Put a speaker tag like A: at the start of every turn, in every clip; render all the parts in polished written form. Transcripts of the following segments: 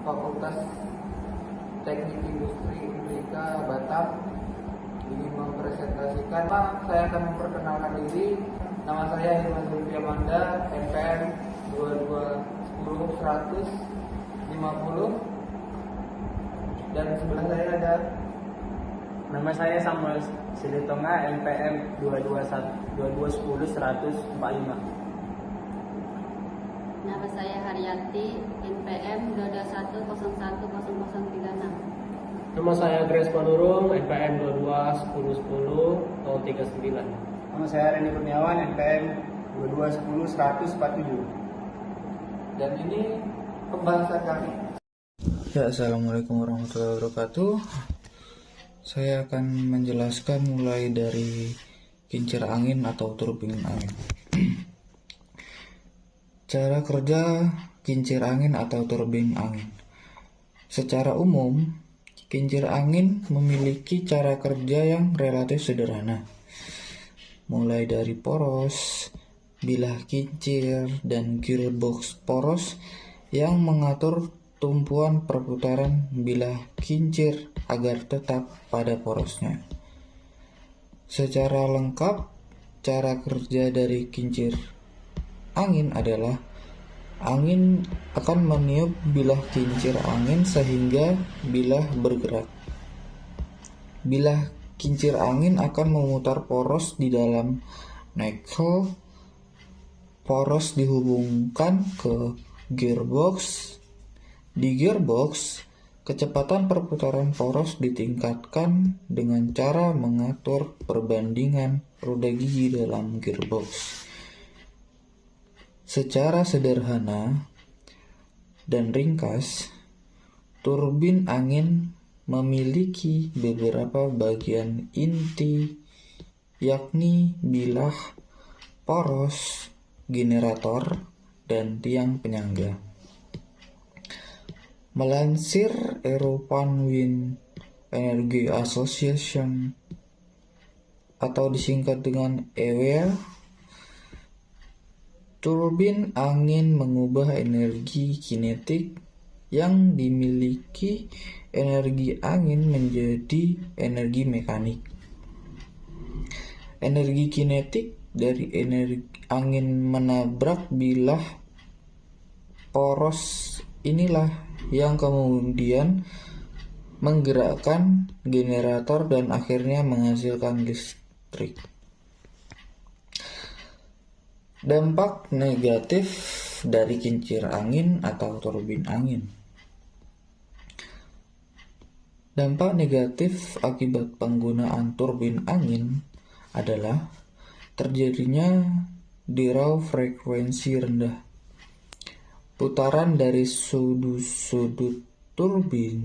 A: Fakultas Teknik Industri Unika Batam ingin mempresentasikan. Saya akan memperkenalkan diri. Nama saya Hilman Zulfiamanda, NPM 2210-150, dan sebelah saya ada.
B: Nama saya Samuel Silitonga, NPM 2210-145.
C: Nama saya Haryati, NPM 221010036.
D: Nama saya Grace Manurung, NPM 221010-39.
B: Nama saya Reni Kurniawan, NPM 2210-147.
A: Dan ini pembahasan kami.
E: Ya, assalamualaikum warahmatullahi wabarakatuh. Saya akan menjelaskan mulai dari kincir angin atau turbin angin. Cara kerja kincir angin atau turbin angin. Secara umum, kincir angin memiliki cara kerja yang relatif sederhana. Mulai dari poros, bilah kincir, dan gearbox poros yang mengatur tumpuan perputaran bilah kincir agar tetap pada porosnya. Secara lengkap, cara kerja dari kincir angin adalah angin akan meniup bilah kincir angin sehingga bilah bergerak. Bilah kincir angin akan memutar poros di dalam knuckle. Poros dihubungkan ke gearbox. Di gearbox, kecepatan perputaran poros ditingkatkan dengan cara mengatur perbandingan roda gigi dalam gearbox. Secara sederhana dan ringkas, turbin angin memiliki beberapa bagian inti, yakni bilah, poros, generator, dan tiang penyangga. Melansir European Wind Energy Association atau disingkat dengan EWA, turbin angin mengubah energi kinetik yang dimiliki energi angin menjadi energi mekanik. Energi kinetik dari energi angin menabrak bilah poros inilah yang kemudian menggerakkan generator dan akhirnya menghasilkan listrik. Dampak negatif dari kincir angin atau turbin angin. Dampak negatif akibat penggunaan turbin angin adalah terjadinya derau frekuensi rendah. Putaran dari sudut-sudut turbin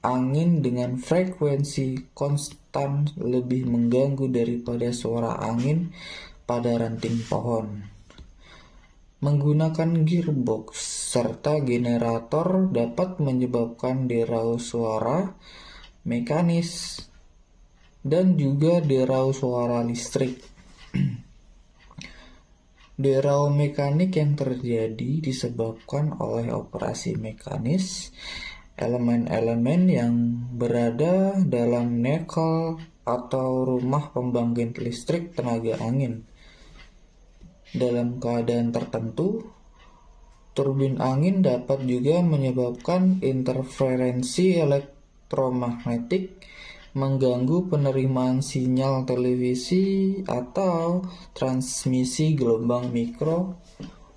E: angin dengan frekuensi konstan lebih mengganggu daripada suara angin pada ranting pohon. Menggunakan gearbox serta generator dapat menyebabkan derau suara mekanis dan juga derau suara listrik. Derau mekanik yang terjadi disebabkan oleh operasi mekanis elemen-elemen yang berada dalam knuckle atau rumah pembangkit listrik tenaga angin. Dalam keadaan tertentu, turbin angin dapat juga menyebabkan interferensi elektromagnetik, mengganggu penerimaan sinyal televisi atau transmisi gelombang mikro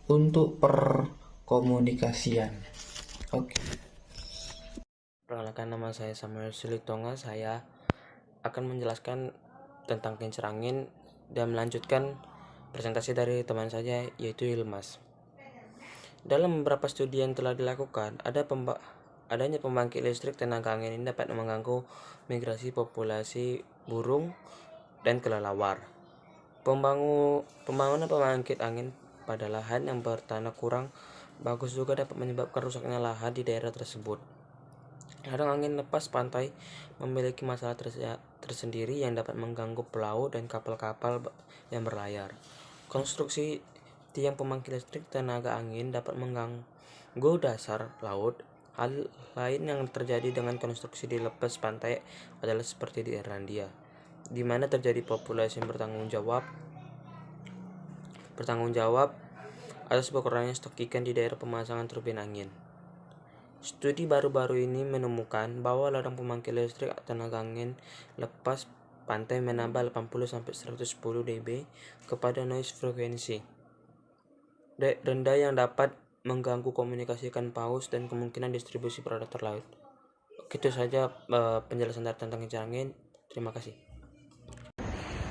E: untuk perkomunikasian. Oke.
F: Perkenalkan, nama saya Samuel Silitonga. Saya akan menjelaskan tentang kincir angin dan melanjutkan presentasi dari teman saya yaitu Ilmas. Dalam beberapa studi yang telah dilakukan, adanya pembangkit listrik tenaga angin ini dapat mengganggu migrasi populasi burung dan kelelawar. Pembangunan pembangkit angin pada lahan yang bertanah kurang bagus juga dapat menyebabkan rusaknya lahan di daerah tersebut. Ladang angin lepas pantai memiliki masalah tersendiri yang dapat mengganggu pelaut dan kapal-kapal yang berlayar. Konstruksi tiang pembangkit listrik tenaga angin dapat mengganggu dasar laut Hal lain yang terjadi dengan konstruksi di lepas pantai adalah seperti di Irlandia, di mana terjadi populasi yang bertanggung jawab atas berkurangnya stok ikan di daerah pemasangan turbin angin. Studi baru-baru ini menemukan bahwa ladang pembangkit listrik tenaga angin lepas pantai menambah 80-110 dB kepada noise frekuensi rendah yang dapat mengganggu komunikasi ikan paus dan kemungkinan distribusi predator laut. Itu saja penjelasan tentang kincir angin. Terima kasih.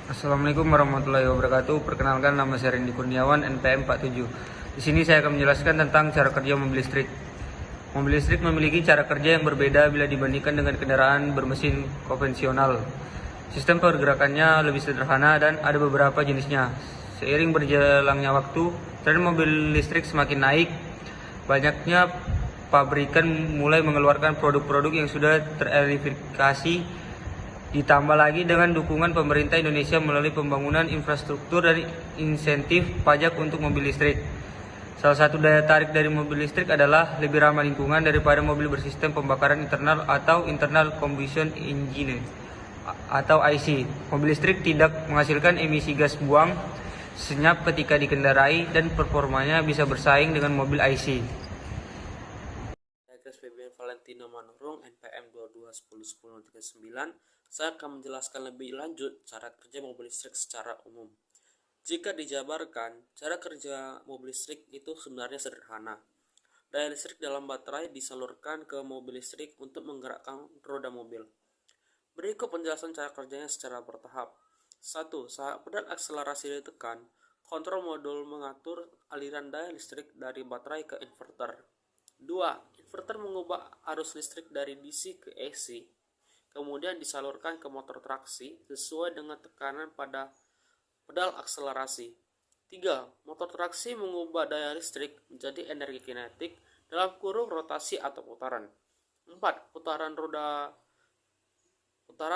G: Assalamualaikum warahmatullahi wabarakatuh. Perkenalkan, nama saya Randy Kurniawan, NPM 47. Di sini saya akan menjelaskan tentang cara kerja mobil listrik. Mobil listrik memiliki cara kerja yang berbeda bila dibandingkan dengan kendaraan bermesin konvensional. Sistem pergerakannya lebih sederhana dan ada beberapa jenisnya. Seiring berjalannya waktu, tren mobil listrik semakin naik. Banyaknya pabrikan mulai mengeluarkan produk-produk yang sudah terelektrifikasi. Ditambah lagi dengan dukungan pemerintah Indonesia melalui pembangunan infrastruktur dan insentif pajak untuk mobil listrik. Salah satu daya tarik dari mobil listrik adalah lebih ramah lingkungan daripada mobil bersistem pembakaran internal atau internal combustion engine atau IC. Mobil listrik tidak menghasilkan emisi gas buang senyap ketika dikendarai dan performanya bisa bersaing dengan mobil IC.
H: Saya Febian Valentino Manurung, NPM 22101039. Saya akan menjelaskan lebih lanjut cara kerja mobil listrik secara umum. Jika dijabarkan, cara kerja mobil listrik itu sebenarnya sederhana. Daya listrik dalam baterai disalurkan ke mobil listrik untuk menggerakkan roda mobil. Berikut penjelasan cara kerjanya secara bertahap. 1. Saat pedal akselerasi ditekan, kontrol modul mengatur aliran daya listrik dari baterai ke inverter. 2. Inverter mengubah arus listrik dari DC ke AC, kemudian disalurkan ke motor traksi sesuai dengan tekanan pada pedal akselerasi. 3. Motor traksi mengubah daya listrik menjadi energi kinetik dalam kurung rotasi atau putaran. 4. Putaran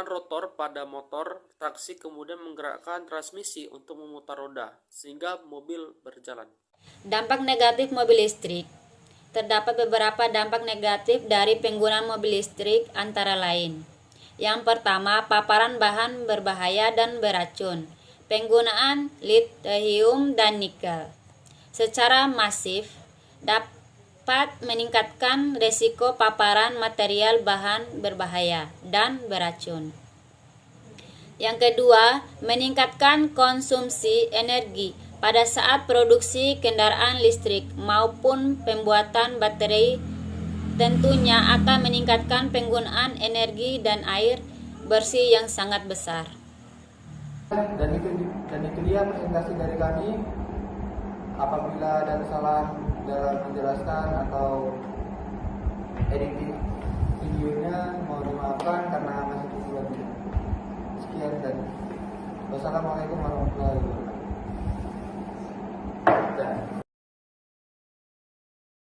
H: rotor pada motor traksi kemudian menggerakkan transmisi untuk memutar roda sehingga mobil berjalan.
C: Dampak negatif mobil listrik. Terdapat beberapa dampak negatif dari penggunaan mobil listrik antara lain. Yang pertama, paparan bahan berbahaya dan beracun. Penggunaan lithium dan nikel secara masif dapat meningkatkan risiko paparan material bahan berbahaya dan beracun. Yang kedua, meningkatkan konsumsi energi pada saat produksi kendaraan listrik maupun pembuatan baterai. Tentunya akan meningkatkan penggunaan energi dan air bersih yang sangat besar.
A: Dan itu dia presentasi dari kami. Apabila ada kesalahan dalam menjelaskan atau editing videonya, mohon dimaafkan karena masih kekurangan. Sekian dan wassalamualaikum warahmatullahi wabarakatuh.